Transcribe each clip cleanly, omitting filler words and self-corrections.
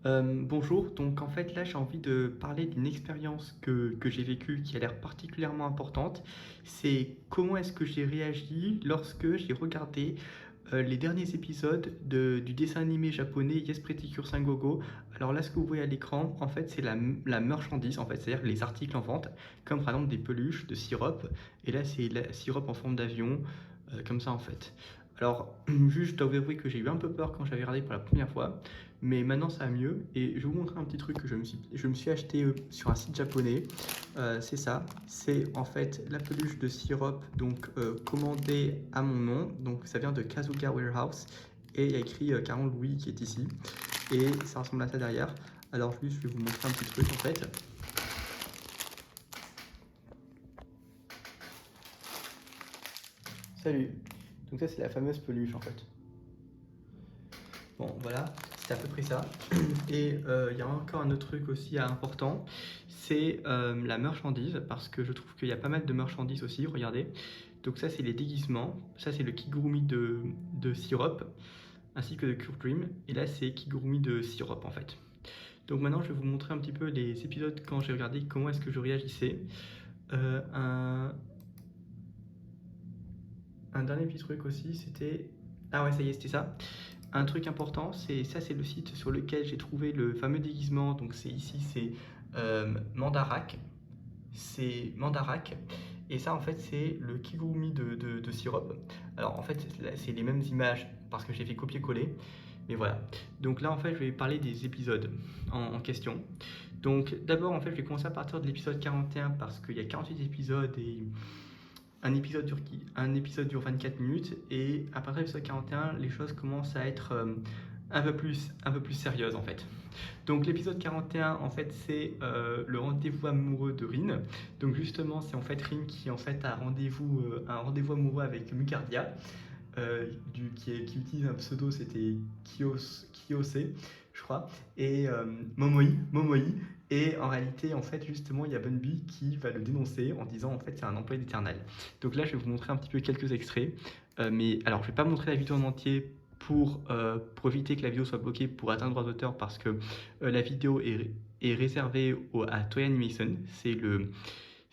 Bonjour, donc en fait là j'ai envie de parler d'une expérience que j'ai vécue qui a l'air particulièrement importante. C'est comment est-ce que j'ai réagi lorsque j'ai regardé les derniers épisodes du dessin animé japonais Yes Pretty Cure Go. Alors là ce que vous voyez à l'écran en fait c'est la marchandise en fait, c'est-à-dire les articles en vente, comme par exemple des peluches, de sirop, et là c'est la sirop en forme d'avion, comme ça en fait. Alors juste je dois vous avouer que j'ai eu un peu peur quand j'avais regardé pour la première fois. Mais maintenant ça va mieux et je vais vous montrer un petit truc que je me suis acheté sur un site japonais. C'est ça, c'est en fait la peluche de sirop donc commandée à mon nom. Donc ça vient de Kazuga Warehouse et il y a écrit Caron Louis qui est ici. Et ça ressemble à ça derrière. Alors juste je vais vous montrer un petit truc en fait. Salut. Donc ça c'est la fameuse peluche en fait. Bon voilà, c'est à peu près ça. Et il y a encore un autre truc aussi important, c'est la marchandise, parce que je trouve qu'il y a pas mal de marchandises aussi, regardez. Donc ça c'est les déguisements, ça c'est le kigurumi de sirop, ainsi que de Cure Dream, et là c'est kigurumi de sirop en fait. Donc maintenant je vais vous montrer un petit peu les épisodes quand j'ai regardé comment est-ce que je réagissais. Euh, un, un dernier petit truc aussi, c'était... Ah ouais, ça y est, c'était ça. Un truc important, c'est ça, c'est le site sur lequel j'ai trouvé le fameux déguisement. Donc c'est ici, c'est Mandarak. C'est Mandarak. Et ça, en fait, c'est le kigurumi de sirop. Alors en fait, c'est les mêmes images parce que j'ai fait copier-coller. Mais voilà. Donc là, en fait, je vais parler des épisodes en question. Donc d'abord, en fait, je vais commencer à partir de l'épisode 41 parce qu'il y a 48 épisodes et un épisode dure 24 minutes et à partir de l'épisode 41, les choses commencent à être un peu plus sérieuses en fait. Donc l'épisode 41, en fait, c'est le rendez-vous amoureux de Rin. Donc justement, c'est en fait Rin qui en fait a un rendez-vous amoureux avec Mucardia, qui utilise un pseudo, c'était Kiyose, je crois, et Momoi. Et en réalité, en fait, justement, il y a Bunby qui va le dénoncer en disant en fait c'est un employé d'Eternal. Donc là, je vais vous montrer un petit peu quelques extraits. Mais alors, je vais pas montrer la vidéo en entier pour éviter que la vidéo soit bloquée pour atteindre le droit d'auteur parce que la vidéo est réservée à Toei Animation. C'est le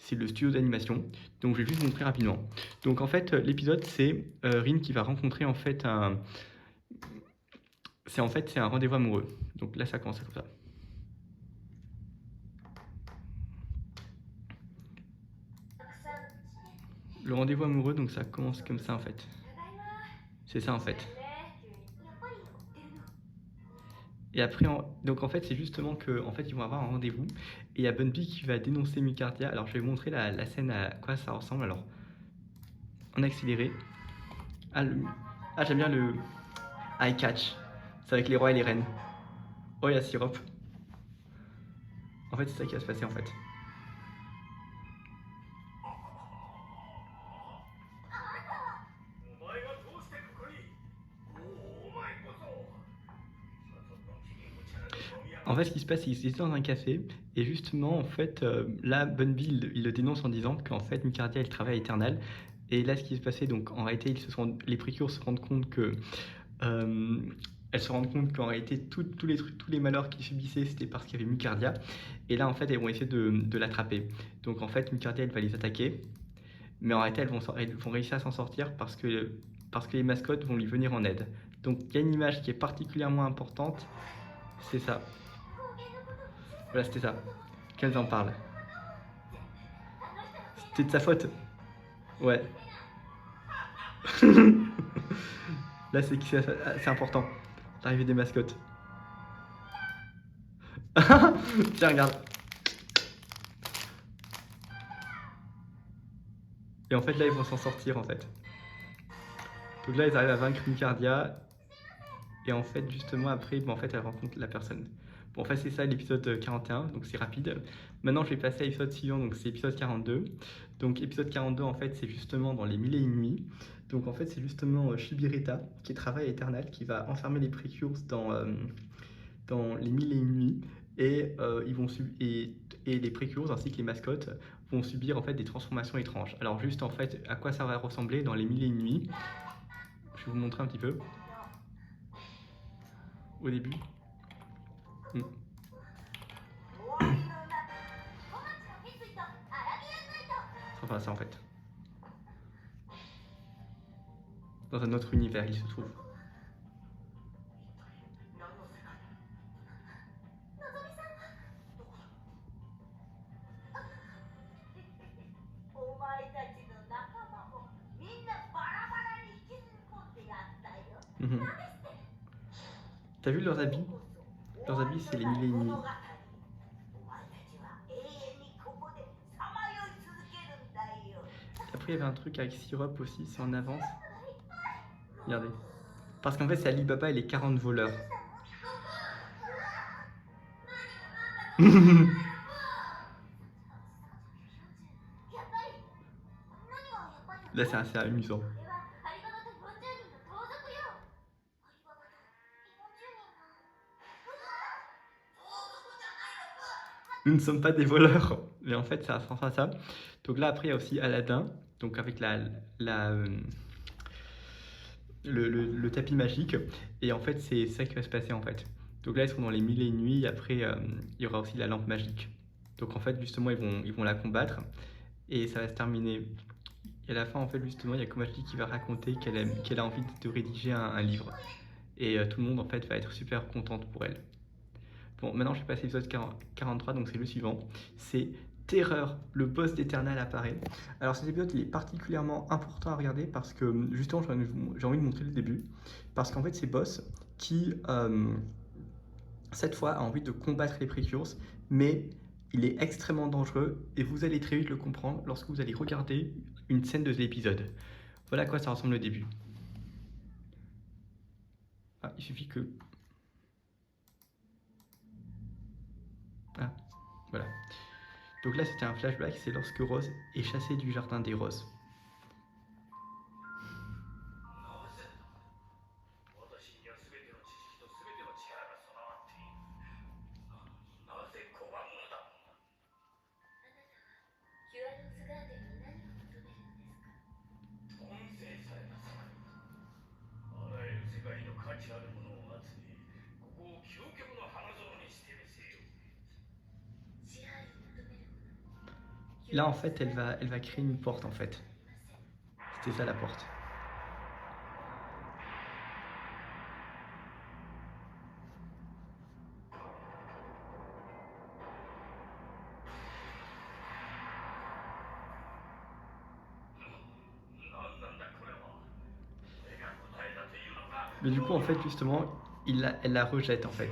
studio d'animation. Donc je vais juste vous montrer rapidement. Donc en fait, l'épisode, c'est Rin qui va rencontrer en fait un... C'est un rendez-vous amoureux. Donc là, ça commence comme ça. Le rendez-vous amoureux, donc ça commence comme ça en fait. C'est ça en fait. Et après, donc en fait, c'est justement que en fait, ils vont avoir un rendez-vous. Et il y a Bunby qui va dénoncer Mucardia. Alors je vais vous montrer la scène à quoi ça ressemble. Alors, en accéléré. Ah, j'aime bien le eye catch. C'est avec les rois et les reines. Oh, il y a Sirop. En fait, c'est ça qui va se passer en fait. En fait, ce qui se passe, c'est qu'ils étaient dans un café, et justement, en fait, là, Bunby, il le dénonce en disant qu'en fait, Mucardia, elle travaille à Eternal. Et là, ce qui se passait, donc, en réalité, les précures se rendent compte que... euh, elles se rendent compte qu'en réalité, tous les trucs, tous les malheurs qu'ils subissaient, c'était parce qu'il y avait Mucardia. Et là, en fait, elles vont essayer de l'attraper. Donc, en fait, Mucardia, elle va les attaquer. Mais en réalité, elles vont réussir à s'en sortir parce que les mascottes vont lui venir en aide. Donc, il y a une image qui est particulièrement importante, c'est ça. Voilà, c'était ça. Qu'elles en parlent. C'était de sa faute. Ouais. Là, c'est important. L'arrivée des mascottes. Tiens, regarde. Et en fait, là, ils vont s'en sortir, en fait. Donc là, ils arrivent à vaincre Mucardia. Et en fait, justement, après, en fait, elle rencontre la personne. Bon, en fait, c'est ça l'épisode 41, donc c'est rapide. Maintenant, je vais passer à l'épisode suivant, donc c'est l'épisode 42. Donc, épisode 42, en fait, c'est justement dans les mille et une nuits. Donc, en fait, c'est justement Shibireta qui travaille à Eternal, qui va enfermer les Precures dans les mille et une nuits. Et, et les Precures ainsi que les mascottes vont subir en fait des transformations étranges. Alors, juste en fait, à quoi ça va ressembler dans les mille et une nuits, je vais vous montrer un petit peu au début. Mm. Enfin, ça en fait. Dans un autre univers, il se trouve. Mhm. T'as vu leurs habits? Leurs habits, c'est les mille et une nuits. Après, il y avait un truc avec Syrup aussi, c'est en avance. Regardez. Parce qu'en fait, c'est Alibaba et les 40 voleurs. Là, c'est assez amusant. Nous ne sommes pas des voleurs. Mais en fait, ça ressemble à ça. Donc là, après, il y a aussi Aladdin. Donc avec le tapis magique. Et en fait, c'est ça qui va se passer en fait. Donc là, ils seront dans les mille et une nuits. Après, il y aura aussi la lampe magique. Donc en fait, justement, ils vont la combattre. Et ça va se terminer. Et à la fin, en fait, justement, il y a Komachi qui va raconter qu'elle a envie de rédiger un livre. Et tout le monde, en fait, va être super contente pour elle. Bon, maintenant, je vais passer à l'épisode 43, donc c'est le suivant. C'est Terreur, le boss d'Eternal apparaît. Alors cet épisode, il est particulièrement important à regarder parce que, justement, j'ai envie de montrer le début. Parce qu'en fait, c'est Boss qui, cette fois, a envie de combattre les Précurses, mais il est extrêmement dangereux et vous allez très vite le comprendre lorsque vous allez regarder une scène de l'épisode. Voilà à quoi ça ressemble le début. Ah, il suffit que... Ah, voilà. Donc là, c'était un flashback, c'est lorsque Rose est chassée du jardin des roses. Là, en fait, elle va créer une porte, en fait. C'était ça, la porte. Mais du coup, en fait, justement, elle la rejette, en fait.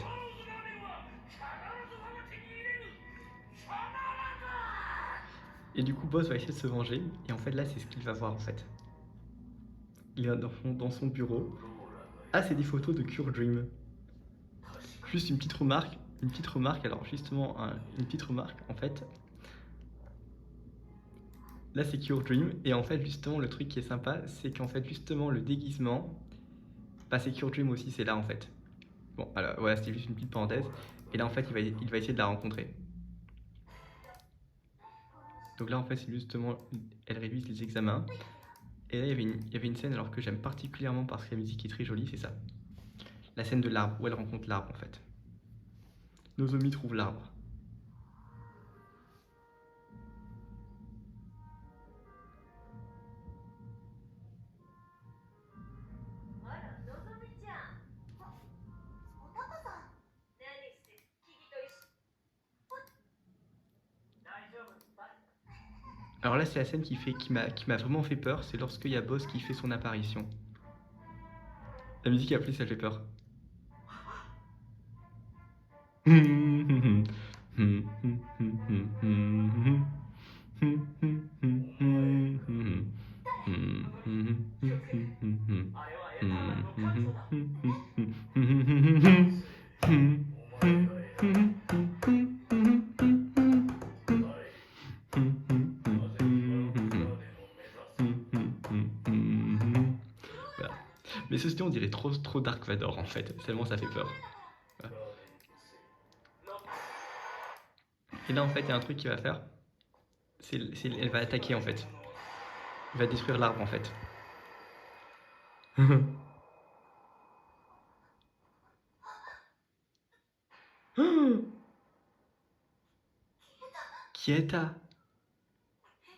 Et du coup, Boss va essayer de se venger. Et en fait, là, c'est ce qu'il va voir, en fait. Il est dans son bureau. Ah, c'est des photos de Cure Dream. Juste une petite remarque. Alors justement, une petite remarque, en fait. Là, c'est Cure Dream. Et en fait, justement, le truc qui est sympa, c'est qu'en fait, justement, le déguisement, bah, c'est Cure Dream aussi, c'est là, en fait. Bon, alors, voilà, c'était juste une petite parenthèse. Et là, en fait, il va essayer de la rencontrer. Donc là, en fait, c'est justement, elle révise les examens. Et là, il y avait une scène alors que j'aime particulièrement parce que la musique est très jolie, c'est ça. La scène de l'arbre, où elle rencontre l'arbre, en fait. Nozomi trouve l'arbre. Alors là, c'est la scène qui m'a vraiment fait peur, c'est lorsqu'il y a Boss qui fait son apparition. La musique a plu, ça fait peur. Voilà. Mais ceci dit, on dirait trop Dark Vador en fait, tellement ça fait peur. Voilà. Et là en fait, il y a un truc qu'il va faire, elle va attaquer en fait. Elle va détruire l'arbre en fait. Oh, Kieta.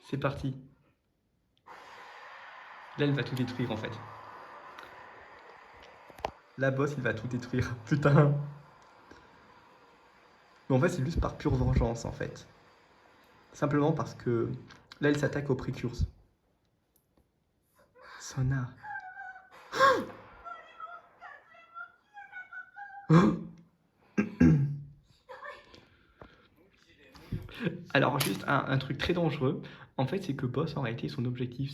C'est parti. Là, elle va tout détruire en fait. La boss, il va tout détruire. Putain. Mais en fait, c'est juste par pure vengeance en fait. Simplement parce que là, elle s'attaque aux précurs. Sona. Alors, juste un truc très dangereux, en fait, c'est que Boss, en réalité, son objectif,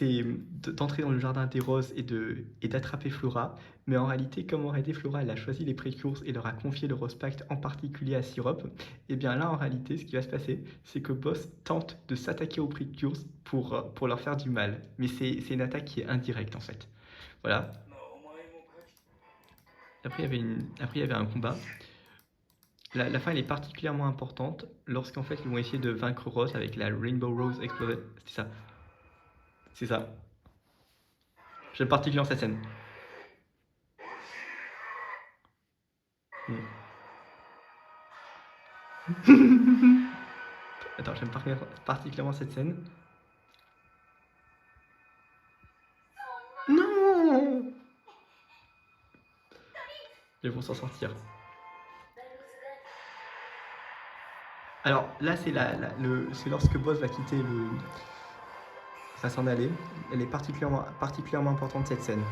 d'entrer dans le jardin des roses et d'attraper Flora. Mais en réalité, comme en réalité Flora, elle a choisi les précures et leur a confié le Rose Pact, en particulier à Syrup, et bien là, en réalité, ce qui va se passer, c'est que Boss tente de s'attaquer aux précures pour leur faire du mal. Mais c'est une attaque qui est indirecte, en fait. Voilà. Après, il y avait un combat. La fin, elle est particulièrement importante lorsqu'en fait, ils vont essayer de vaincre Rose avec la Rainbow Rose Exploded. C'est ça. C'est ça. J'aime particulièrement cette scène. Attends, j'aime particulièrement cette scène. Non. Ils vont s'en sortir. Alors là, c'est lorsque Boss va quitter le... va s'en aller. Elle est particulièrement importante cette scène.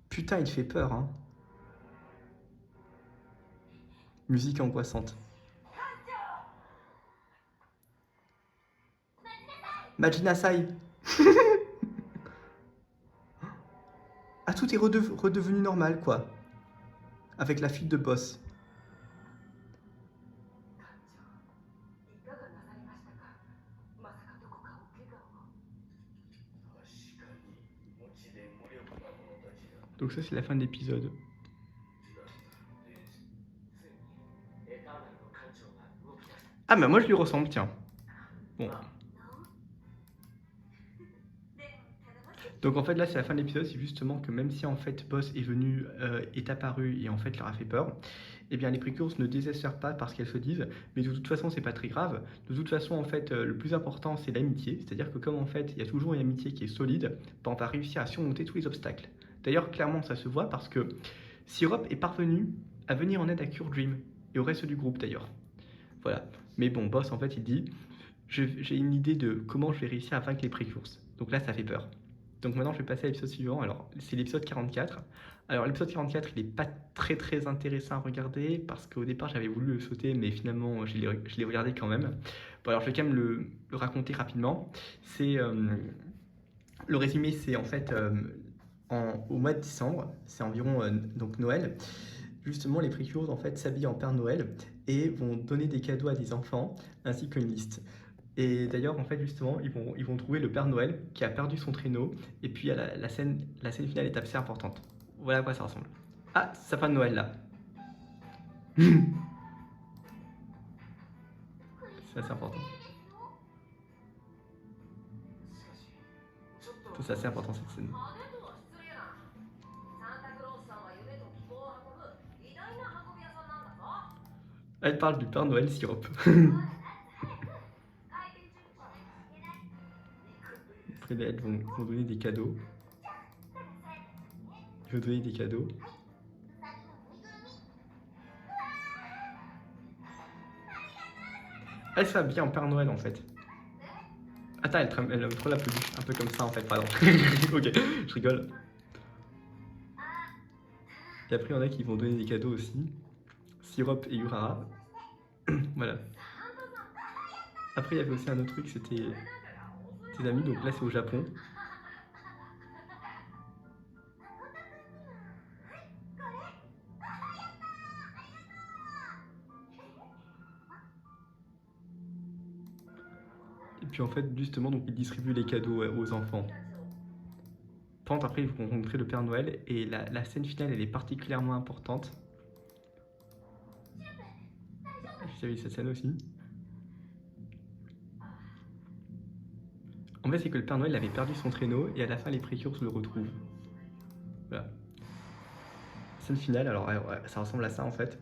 Putain, il fait peur, hein. Musique angoissante. Majina Sai. Ah, tout est redevenu normal, quoi. Avec la fuite de Boss. Donc ça, c'est la fin de l'épisode. Ah, bah moi, je lui ressemble, tiens. Bon. Donc en fait là c'est la fin de l'épisode, c'est justement que même si en fait Boss est venu, est apparu et en fait leur a fait peur, eh bien les précures ne désespèrent pas parce qu'elles se disent mais de toute façon c'est pas très grave, de toute façon en fait le plus important c'est l'amitié, c'est-à-dire que comme en fait il y a toujours une amitié qui est solide, ben, on va réussir à surmonter tous les obstacles. D'ailleurs clairement ça se voit parce que Syrup est parvenu à venir en aide à Cure Dream et au reste du groupe d'ailleurs. Voilà. Mais bon Boss en fait il dit j'ai une idée de comment je vais réussir à vaincre les précures. Donc là ça fait peur. Donc maintenant, je vais passer à l'épisode suivant. Alors, c'est l'épisode 44. Alors, l'épisode 44, il n'est pas très très intéressant à regarder parce qu'au départ, j'avais voulu le sauter, mais finalement, je l'ai regardé quand même. Bon, alors, je vais quand même le raconter rapidement. C'est le résumé, c'est en fait au mois de décembre, c'est environ donc Noël. Justement, les précures en fait s'habillent en Père Noël et vont donner des cadeaux à des enfants ainsi qu'une liste. Et d'ailleurs, en fait, justement, ils vont trouver le Père Noël qui a perdu son traîneau. Et puis, la scène finale est assez importante. Voilà à quoi ça ressemble. Ah, c'est sa fin de Noël là. C'est assez important. C'est assez important cette scène. Elle parle du Père Noël Syrup. Après, elles vont donner des cadeaux. Ils vont donner des cadeaux. Elle s'habille en Père Noël en fait. Attends, elle me prend la peluche, un peu comme ça en fait, pardon. Ok, je rigole. Et après, il y en a qui vont donner des cadeaux aussi. Syrup et Urara. Voilà. Après, il y avait aussi un autre truc, c'était tes amis. Donc là, c'est au Japon. Et puis en fait, justement, donc ils distribuent les cadeaux aux enfants. Par contre, après, ils vont rencontrer le Père Noël et la scène finale, elle est particulièrement importante. Vous avez cette scène aussi. En fait, c'est que le Père Noël avait perdu son traîneau et à la fin, les précures le retrouvent. Voilà. Scène finale, alors ouais, ça ressemble à ça en fait.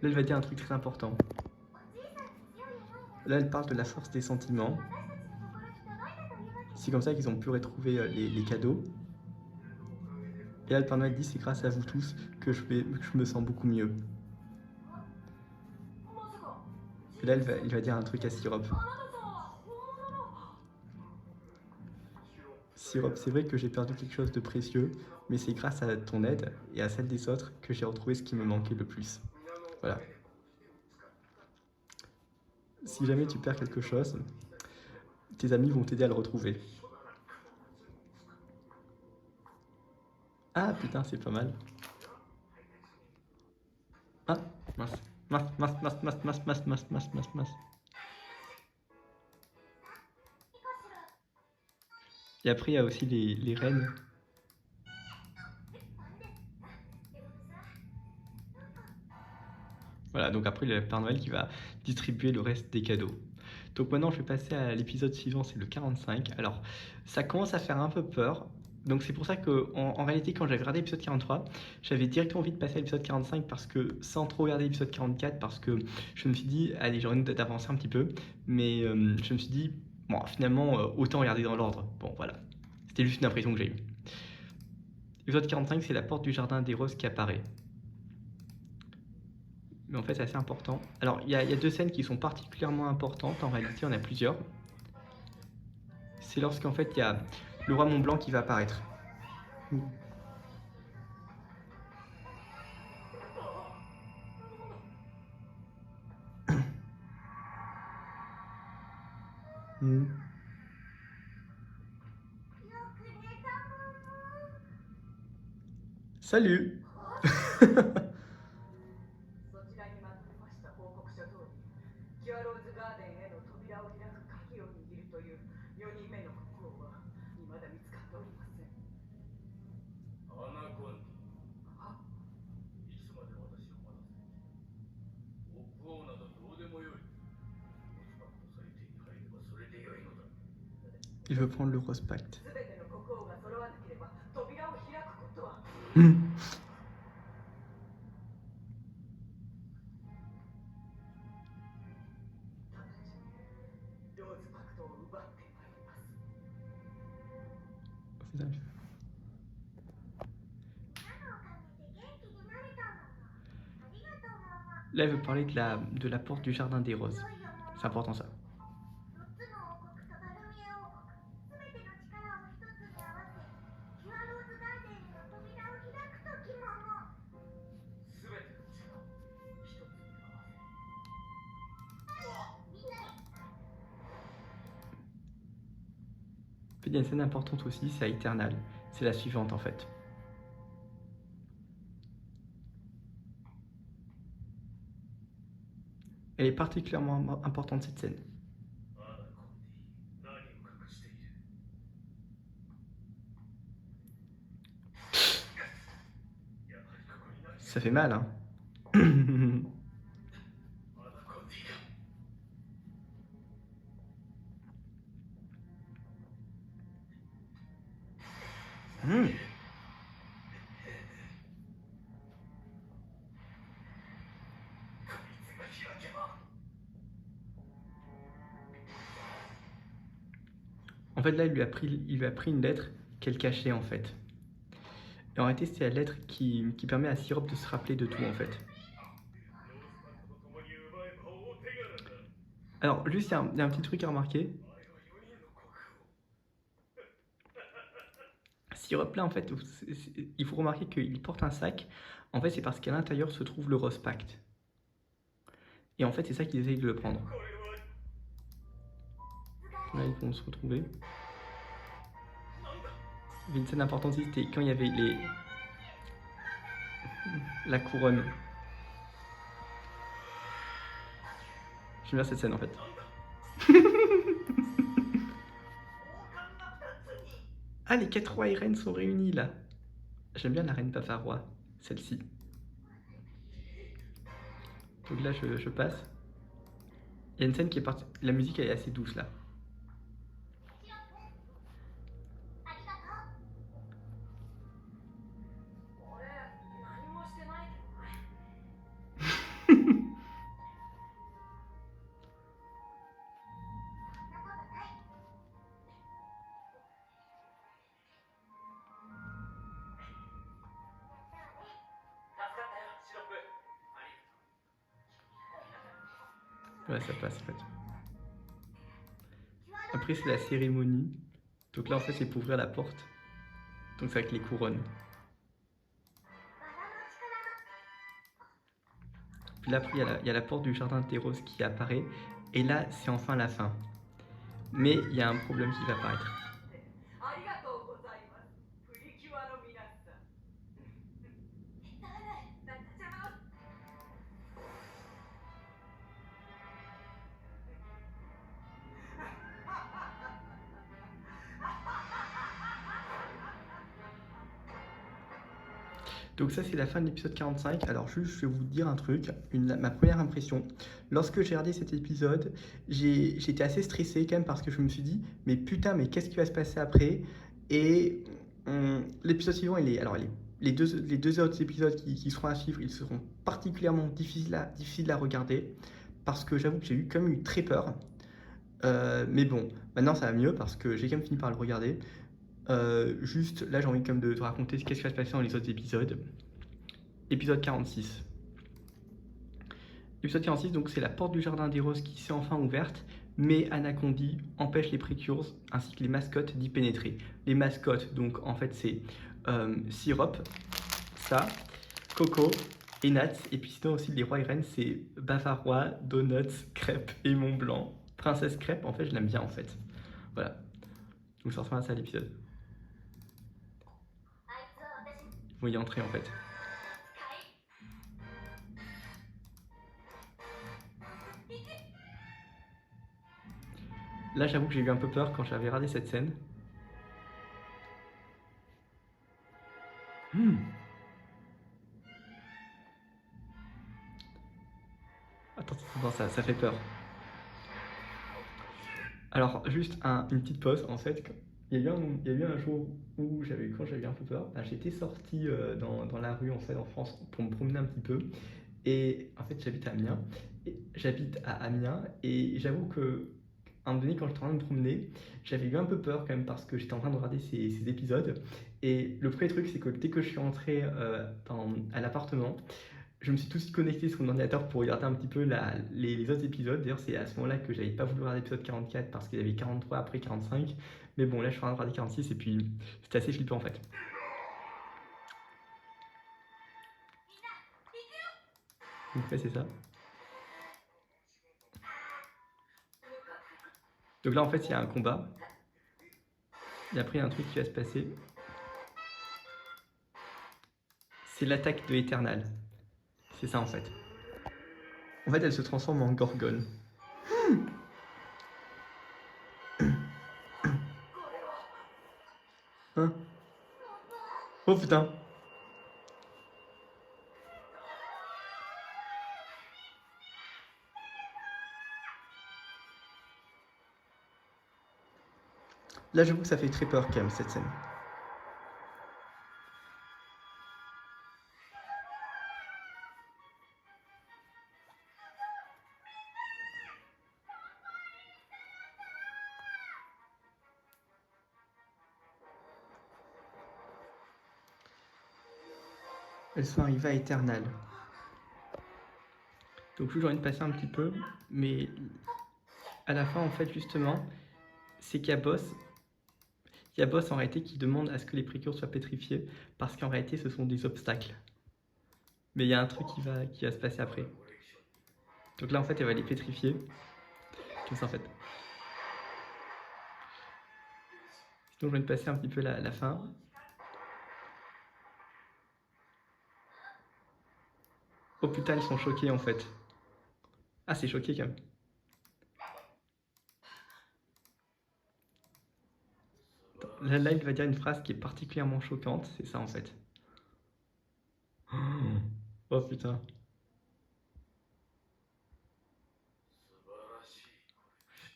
Là, elle va dire un truc très important. Là, elle parle de la force des sentiments. C'est comme ça qu'ils ont pu retrouver les cadeaux. Et là, le Père Noël dit, c'est grâce à vous tous que je me sens beaucoup mieux. Et là, il va dire un truc à Syrup. Syrup, c'est vrai que j'ai perdu quelque chose de précieux, mais c'est grâce à ton aide et à celle des autres que j'ai retrouvé ce qui me manquait le plus. Voilà. Si jamais tu perds quelque chose, tes amis vont t'aider à le retrouver. Ah putain, c'est pas mal. Ah, mince. Mince. Et après, il y a aussi les reines. Voilà, donc après, le Père Noël qui va distribuer le reste des cadeaux. Donc maintenant, je vais passer à l'épisode suivant, c'est le 45. Alors, ça commence à faire un peu peur. Donc c'est pour ça que, en réalité, quand j'avais regardé l'épisode 43, j'avais directement envie de passer à l'épisode 45 parce que, sans trop regarder l'épisode 44, parce que je me suis dit, allez, j'aurais envie d'avancer un petit peu. Mais je me suis dit, bon, finalement, autant regarder dans l'ordre. Bon, voilà. C'était juste une impression que j'ai eue. L'épisode 45, c'est la porte du jardin des roses qui apparaît. Mais en fait, c'est assez important. Alors, il y a deux scènes qui sont particulièrement importantes. En réalité, il y en a plusieurs. C'est lorsqu'en fait, il y a le roi Mont-Blanc qui va apparaître. Salut. そちらにまとめました報告書通り、キュアローズガーデンへの扉を開く鍵を握るという4人目の国王は未だ見つかっておりません。アナコンディ、いつまで私を待たせて国王などどうでもよい。ロスパクトさえ手に入ればそれでよいのだ。Il veut prendre le rose pacte. すべての国王が揃わなければ扉を開くことは。Là, elle veut parler de la porte du jardin des roses. C'est important ça. Il y a une scène importante aussi, c'est à Eternal. C'est la suivante en fait. Elle est particulièrement importante cette scène. Ça fait mal, hein. En fait, là, il lui a pris une lettre qu'elle cachait, en fait. Et en réalité, c'est la lettre qui permet à Syrup de se rappeler de tout, en fait. Alors, juste, il y a un petit truc à remarquer. Syrup, là, en fait, il faut remarquer qu'il porte un sac. En fait, c'est parce qu'à l'intérieur se trouve le Rose Pact. Et en fait, c'est ça qu'ils essayent de le prendre. Là, ils vont se retrouver. Il y avait une scène importante ici, c'était quand il y avait la couronne. J'aime bien cette scène en fait. Ah, les 4 rois et reines sont réunis là. J'aime bien la reine Bavarois, celle-ci. Donc là, je passe. Il y a une scène qui est partie. La musique elle est assez douce là. Ouais, ça passe en fait. Après, c'est la cérémonie. Donc là, en fait, c'est pour ouvrir la porte. Donc c'est avec les couronnes. Puis là, après, il y a la porte du jardin des roses qui apparaît. Et là, c'est enfin la fin. Mais il y a un problème qui va apparaître. Donc ça c'est la fin de l'épisode 45. Alors juste je vais vous dire un truc, ma première impression. Lorsque j'ai regardé cet épisode, j'étais assez stressé quand même parce que je me suis dit mais putain mais qu'est-ce qui va se passer après. Et l'épisode suivant les deux autres épisodes qui seront à suivre, ils seront particulièrement difficiles à regarder parce que j'avoue que j'ai eu quand même eu très peur. Mais bon, maintenant ça va mieux parce que j'ai quand même fini par le regarder. Juste là j'ai envie quand même de te raconter qu'est-ce qui va se passer dans les autres épisodes. Épisode 46. Épisode 46, donc c'est la porte du jardin des roses qui s'est enfin ouverte, mais Anacondi empêche les Precures ainsi que les mascottes d'y pénétrer. Les mascottes, donc en fait c'est Syrup, ça, Coco et Nats, et puis sinon aussi les rois et reines c'est Bavarois, Donuts, Crêpes et Mont Blanc. Princesse Crêpe, en fait je l'aime bien en fait. Voilà. Donc ça ressemble à ça l'épisode. Ils vont y entrer en fait. Là, j'avoue que j'ai eu un peu peur quand j'avais regardé cette scène. Attends, ça fait peur. Alors, juste une petite pause, en fait. Il y a eu un jour où quand j'avais un peu peur, j'étais sorti dans la rue en fait en France pour me promener un petit peu. Et en fait, j'habite à Amiens et j'avoue que à un moment donné, quand j'étais en train de me promener, j'avais eu un peu peur quand même parce que j'étais en train de regarder ces épisodes. Et le premier truc, c'est que dès que je suis entré à l'appartement, je me suis tout de suite connecté sur mon ordinateur pour regarder un petit peu les autres épisodes. D'ailleurs, c'est à ce moment-là que j'avais pas voulu regarder l'épisode 44 parce qu'il y avait 43 après 45. Mais bon, là, je suis en train de regarder 46 et puis c'était assez flippant en fait. Donc, ouais, c'est ça. Donc là, en fait, il y a un combat. Et après, il y a un truc qui va se passer. C'est l'attaque de Eternal. C'est ça en fait. En fait, elle se transforme en gorgone. Hein? Oh putain! Là, j'avoue que ça fait très peur quand même cette scène. Elles sont arrivées à Eternal. Donc j'ai envie de passer un petit peu, mais à la fin, en fait, justement, c'est qu'il y a Boss. Il y a Boss en réalité qui demande à ce que les précures soient pétrifiées, parce qu'en réalité, ce sont des obstacles. Mais il y a un truc qui va se passer après. Donc là, en fait, elle va les pétrifier. Comme ça, en fait. Sinon, je viens de passer un petit peu la fin. Oh putain, ils sont choqués, en fait. Ah, c'est choqué, quand même. Là, il va dire une phrase qui est particulièrement choquante, c'est ça en fait. Oh putain.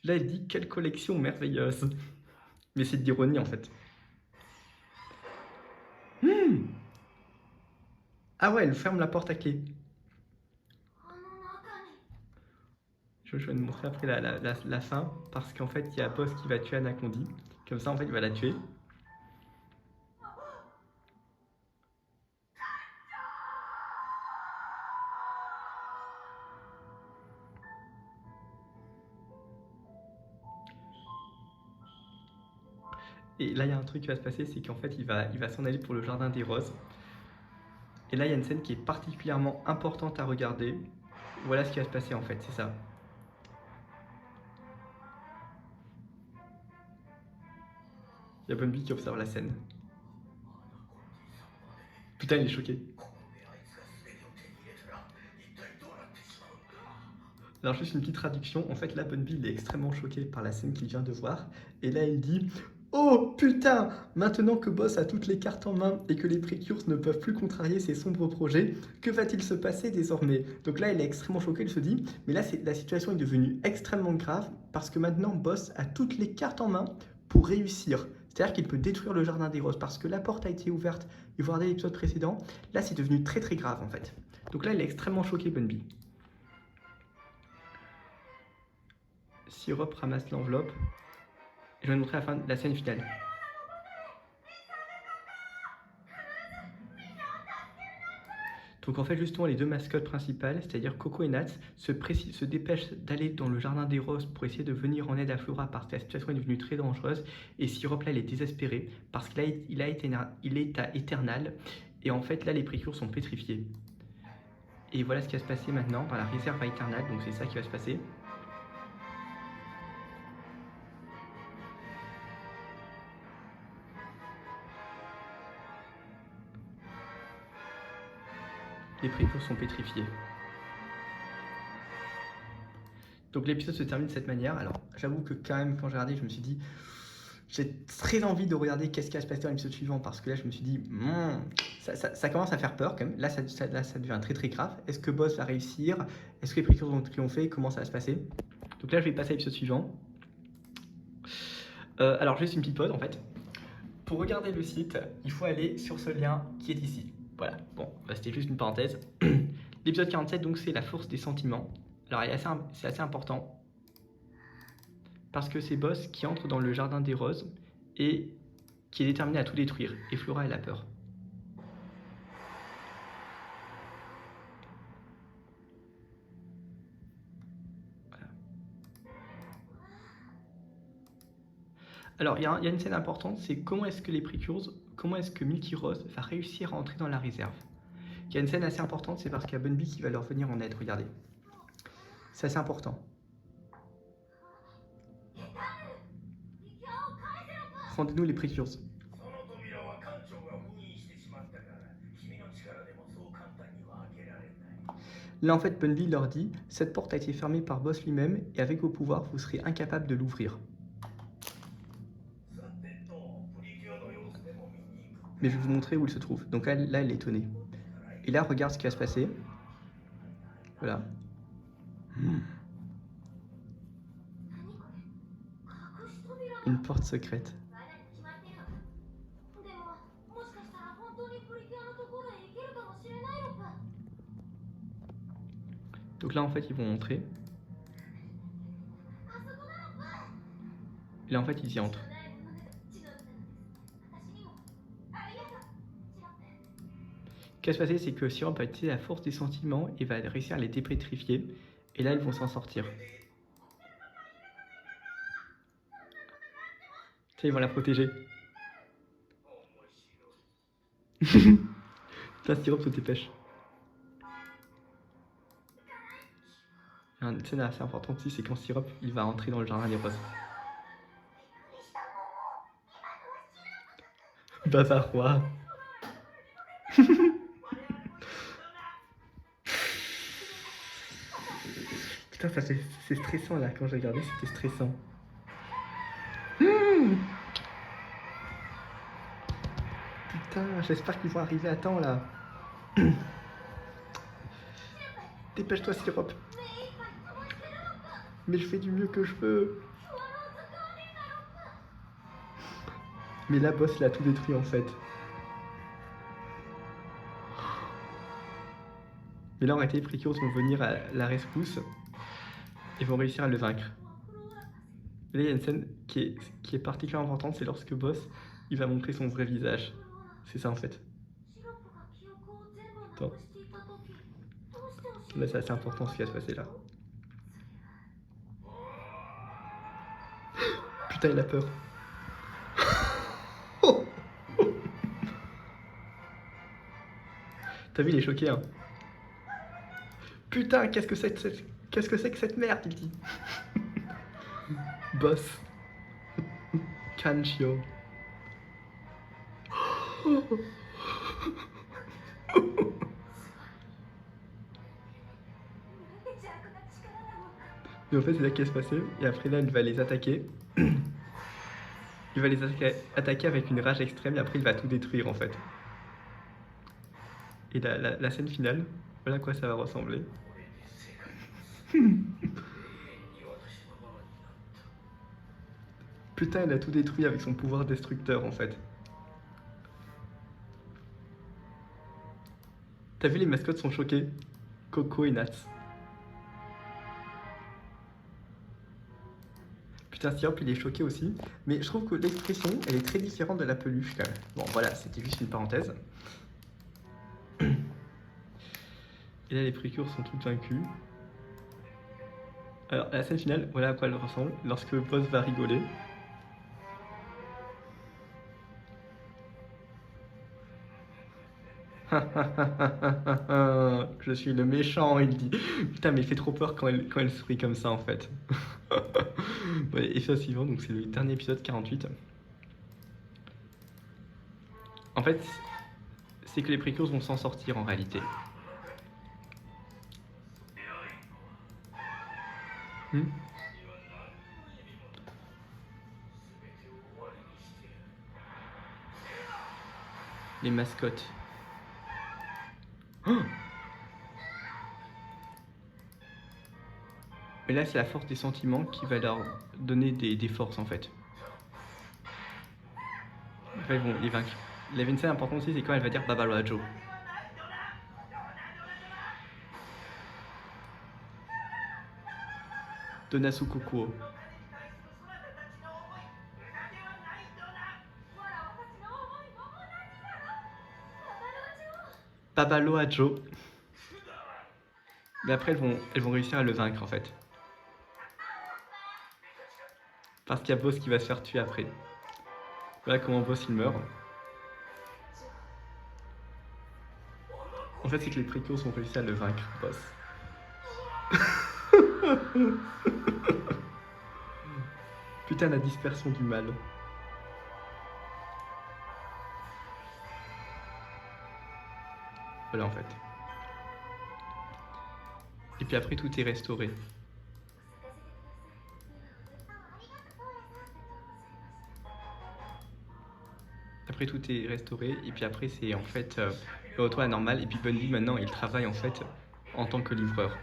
Là, il dit quelle collection merveilleuse. Mais c'est de l'ironie en fait. Ah ouais, elle ferme la porte à clé. Je vais te montrer après la fin, parce qu'en fait, il y a Boss qui va tuer Anacondi. Comme ça, en fait, il va la tuer. Et là, il y a un truc qui va se passer, c'est qu'en fait, il va s'en aller pour le jardin des roses. Et là, il y a une scène qui est particulièrement importante à regarder. Voilà ce qui va se passer, en fait, c'est ça. Il y a Bunby qui observe la scène. Putain, il est choqué. Alors juste une petite traduction, en fait là Bunby il est extrêmement choqué par la scène qu'il vient de voir, et là il dit « Oh putain, maintenant que Boss a toutes les cartes en main et que les Precures ne peuvent plus contrarier ses sombres projets, que va-t-il se passer désormais ?» Donc là il est extrêmement choqué, il se dit « Mais là la situation est devenue extrêmement grave parce que maintenant Boss a toutes les cartes en main pour réussir. » C'est-à-dire qu'il peut détruire le jardin des roses parce que la porte a été ouverte, et vous regardez l'épisode précédent, là c'est devenu très très grave en fait. Donc là il est extrêmement choqué Bunby. Syrup ramasse l'enveloppe. Je vais vous montrer la scène finale. Donc en fait justement les deux mascottes principales, c'est-à-dire Coco et Nats, se dépêchent d'aller dans le jardin des roses pour essayer de venir en aide à Flora parce que la situation est devenue très dangereuse. Et Syrup là il est désespéré parce qu'il est à Eternal. Et en fait là les Precures sont pétrifiés. Et voilà ce qui va se passer maintenant dans la réserve à Eternal, donc c'est ça qui va se passer. Les Precures sont pétrifiés. Donc l'épisode se termine de cette manière. Alors j'avoue que quand même quand j'ai regardé je me suis dit j'ai très envie de regarder qu'est-ce qui va se passer dans l'épisode suivant parce que là je me suis dit ça commence à faire peur quand même. Là ça devient très très grave. Est-ce que Boss va réussir? Est-ce que les Precures vont triompher? Comment ça va se passer? Donc là je vais passer à l'épisode suivant. Alors juste une petite pause en fait. Pour regarder le site, il faut aller sur ce lien qui est ici. Voilà, bon, bah, c'était juste une parenthèse. L'épisode 47, donc, c'est la force des sentiments. Alors, c'est assez important. Parce que c'est Boss qui entre dans le jardin des roses et qui est déterminé à tout détruire. Et Flora, elle a peur. Voilà. Alors, il y a une scène importante, c'est comment est-ce que les Precures, comment est-ce que Milky Rose va réussir à entrer dans la réserve. Il y a une scène assez importante, c'est parce qu'il y a Bunby qui va leur venir en aide, regardez. C'est assez important. Rendez-nous les Precures. Là en fait Bunby leur dit « Cette porte a été fermée par Boss lui-même et avec vos pouvoirs vous serez incapable de l'ouvrir. » Mais je vais vous montrer où il se trouve. Donc là elle est étonnée. Et là regarde ce qui va se passer. Voilà. Une porte secrète. Donc là en fait ils vont entrer. Et là en fait ils y entrent. Ce qui va se passer c'est que Syrup va utiliser la force des sentiments et va réussir à les dépétrifier. Et là ils vont s'en sortir. Tiens, ils vont la protéger. Putain, Syrup se dépêche. Il y a une scène assez importante ici, c'est quand Syrup il va entrer dans le jardin des roses. Bavarois. Putain, c'est stressant là, quand j'ai regardé, c'était stressant. Putain, j'espère qu'ils vont arriver à temps là. Dépêche-toi, Sirop. Mais je fais du mieux que je peux. Mais la boss, il a tout détruit en fait. Mais là, en réalité, les Precure vont venir à la rescousse et vont réussir à le vaincre. Et là, il y a une scène qui est particulièrement importante, c'est lorsque Boss, il va montrer son vrai visage. C'est ça en fait. Attends. Là, c'est assez important ce qui va se passer là. Putain, il a peur. T'as vu, il est choqué, hein. Putain, qu'est-ce que c'est que cette merde, il dit. Boss. Kanchio. Et en fait, c'est là qu'il va se passer. Et après, là, il va les attaquer. Il va les attaquer avec une rage extrême. Et après, il va tout détruire, en fait. Et la scène finale, voilà à quoi ça va ressembler. Putain, il a tout détruit avec son pouvoir destructeur, en fait. T'as vu, les mascottes sont choquées. Coco et Nats. Putain, Sirop, il est choqué aussi. Mais je trouve que l'expression, elle est très différente de la peluche, quand même. Bon, voilà, c'était juste une parenthèse. Et là, les Precure sont toutes vaincus. Alors, la scène finale, voilà à quoi elle ressemble. Lorsque Boss va rigoler. Je suis le méchant, il dit. Putain, mais il fait trop peur quand elle sourit comme ça, en fait. Ouais, et ça suivant, donc c'est le dernier épisode 48. En fait, c'est que les Precure vont s'en sortir en réalité. Les mascottes. Oh, mais là, c'est la force des sentiments qui va leur donner des forces en fait. Après, ils vont les vaincre. Il y avait une scène importante aussi, c'est quand elle va dire Babalo à Joe. Donasu Kokuo. Babalo à Joe. Mais après, elles vont réussir à le vaincre en fait. Parce qu'il y a Boss qui va se faire tuer après. Voilà comment Boss il meurt. En fait, c'est que les Precure ont réussi à le vaincre, Boss. Putain, la dispersion du mal. Voilà en fait. Et puis après, tout est restauré. Après, tout est restauré. Et puis après, c'est en fait le retour à la normale. Et puis Bundy, maintenant, il travaille en fait en tant que livreur.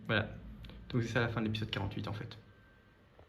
Voilà. Donc c'est ça la fin de l'épisode 48 en fait.